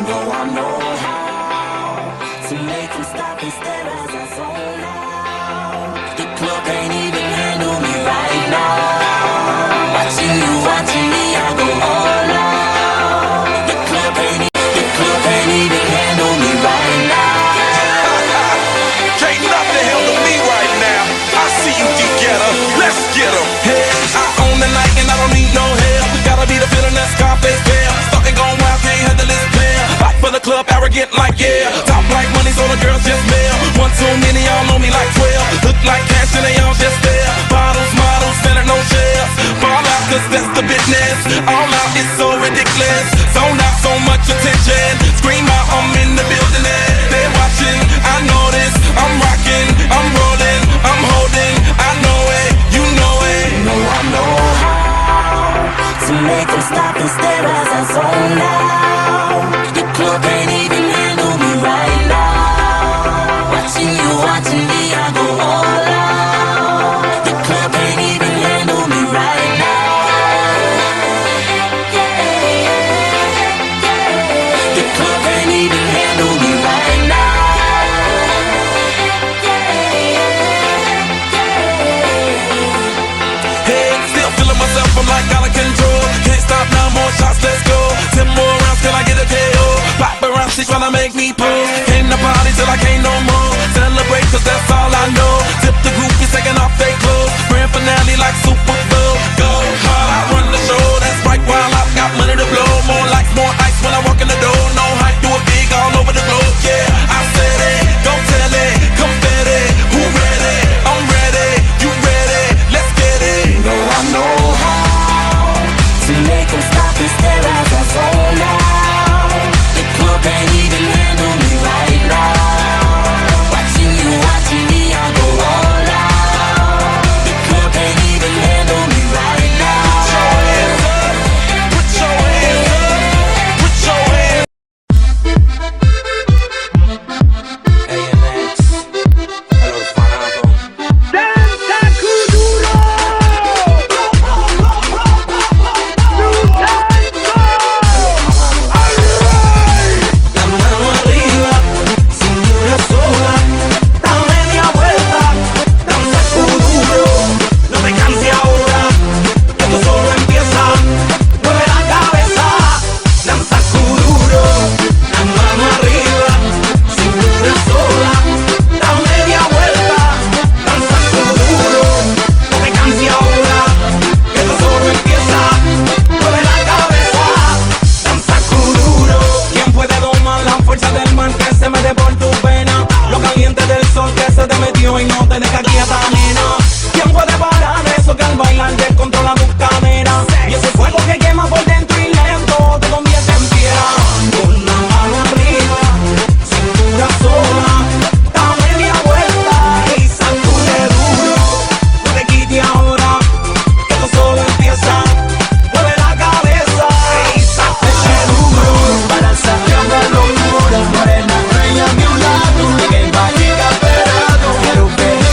No, I know how to make them stop and stare as I zone out. The club can't even handle me right now. Watching me, I go all out. The club can't even handle me right now. Can't nothing handle me right now. I see you, get-getter. Let's get 'em. Hey, I own the night and I don't need no help. Gotta be the feeling that Scarface feel. Starting going wild, can't handle this player. Fight for the club, arrogant like yeah. Top like money, so the girls just mail. One too many, y'all know me like 12. Look like cash and they all just there. Bottles, models, selling no shares. Fall out, cause that's the business. All out is so ridiculous. Zone out, so much attention. Scream out, I'm in the building and they're watching. I know this, I'm rocking, I'm rolling, I'm holding. I know it, you know it. No, I know how to make them stop and stare as I zone out. The club can't even handle me right now. Watching me, I go all out. The club can't even handle me right now. The club can't even handle me right now. Hey, still feeling myself, I'm like out of control. Can't stop now, more shots, let's go. 10 more rounds, can I get a KO? Pop around, she tryna make me pull. Came to party till I can't no more. Celebrate, cause that's all I know. Tip the groupies taking off their clothes. Grand finale like Super Bowl. Go hard, I run the show. That's right, while I've got money to blow. More lights, more ice when I walk in the door. No hype, do it big all over the globe. Yeah, I said it, go tell it, confetti. Who ready? I'm ready, you ready? Let's get it. No, I know how to make them stop and stare as I zone out. The club can't even handle me right now. Watching me, I go all out. The club can't even handle me right now. Put your hands up, put your hands up, put your hands. AMX, hello Fanato. Santa Kuduro! La mano arriba, cintura sola. Da media vuelta, danza kuduro. No te canses ahora, esto solo empieza. Mueve la cabeza, danza kuduro. La mano arriba, cintura sola. Da media vuelta, danza kuduro. No te canses ahora, esto solo empieza. Mueve la cabeza, danza kuduro. ¿Quién puede domar la fuerza del mar que se mete por tu pena? Lo caliente del sol que se te metió y no te deja quieta, nena. ¿Quién puede parar eso que al bailar descontrola tus caderas? Y ese fuego que quema por dentro y lento te convierte en piedra. Con la mano arriba, cintura sola, da media vuelta y sacude duro. No te quites ahora, que esto solo empieza. Mueve la cabeza y sacude duro. Para sacar los muros, morena, reina a mi lado, que va a llegar esperado. Quiero ver.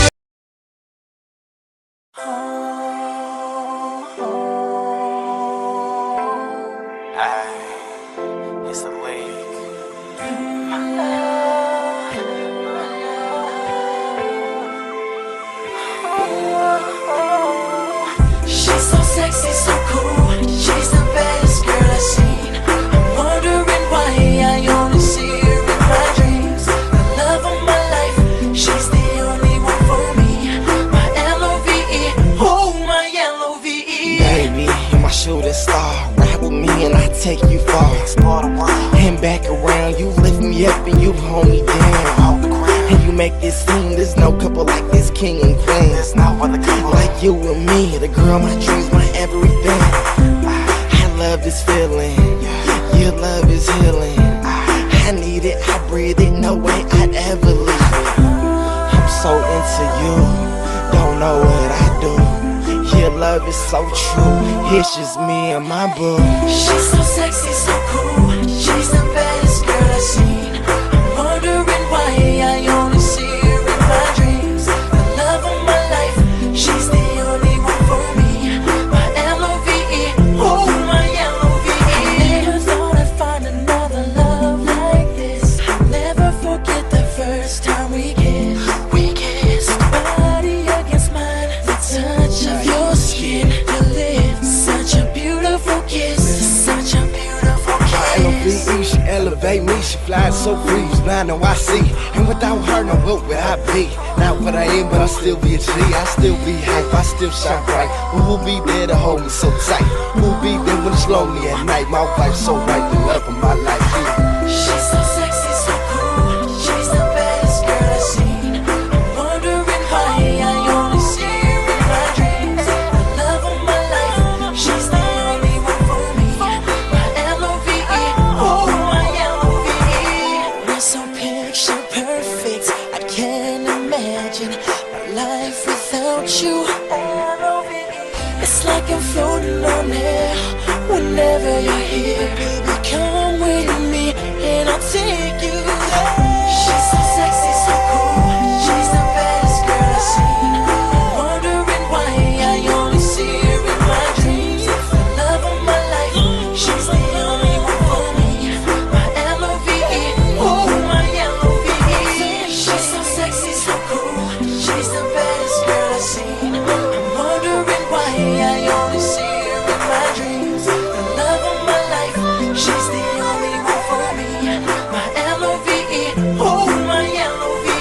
It's the league. She's so sexy, so cool. She's the baddest girl I've seen. I'm wondering why I only see her in my dreams. The love of my life, she's the only one for me. My L-O-V-E, oh my L-O-V-E. Baby, you're my shooting star. Ride with me and I take you far. And back around, you lift me up and you hold me down. And you make this scene, there's no couple like this, king and queen. There's no other couple like you and me, the girl, my dreams, my everything. I love this feeling, your love is healing. I need it, I breathe it, no way I'd ever leave it. I'm so into you, don't know what I do. Your love is so true, it's just me and my boo. She's so sexy, so cool. She's the baddest girl I've seen. I'm wondering why I only see her in my dreams. The love of my life, she's the only one for me. My L-O-V-E, oh my L-O-V-E. I never thought I'd find another love elevate me. She flies so free, now I know I see. And without her, no, what would I be? Not what I am, but I still be a G. I still be hype, I still shine bright. Who will be there to hold me so tight? Who will be there when it's lonely at night? My wife so right, the love of my life. Yeah. She's so sexy, so cool. She's the baddest girl I've seen. I'm wondering why I only see her in my dreams. The love of my life. She's the only one for me. My L-O-V-E. Oh, my L-O-V-E. We're so picture perfect. I can't imagine my life without you. L-O-V-E. It's like I'm floating on air. Whenever you're here, baby, come with me and I'll take you there. She's so sexy, so cool. She's the baddest girl I've seen. I'm wondering why I only see her in my dreams. The love of my life. She's the only one for me. My L-O-V-E. Oh, my L-O-V-E. She's so sexy, so cool. She's the baddest girl I've seen. I'm wondering why I only see her in my dreams. The love of my life. She's the only one for me. My L-O-V-E. Oh, my L-O-V-E.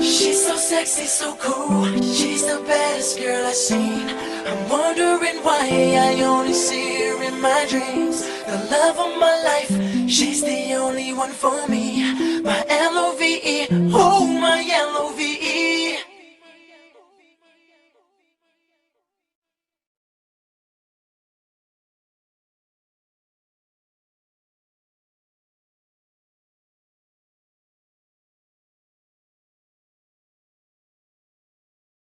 She's so sexy, so cool. She's the baddest girl I've seen. I'm wondering why I only see her in my dreams. The love of my life. She's the only one for me. My L-O-V-E. Oh,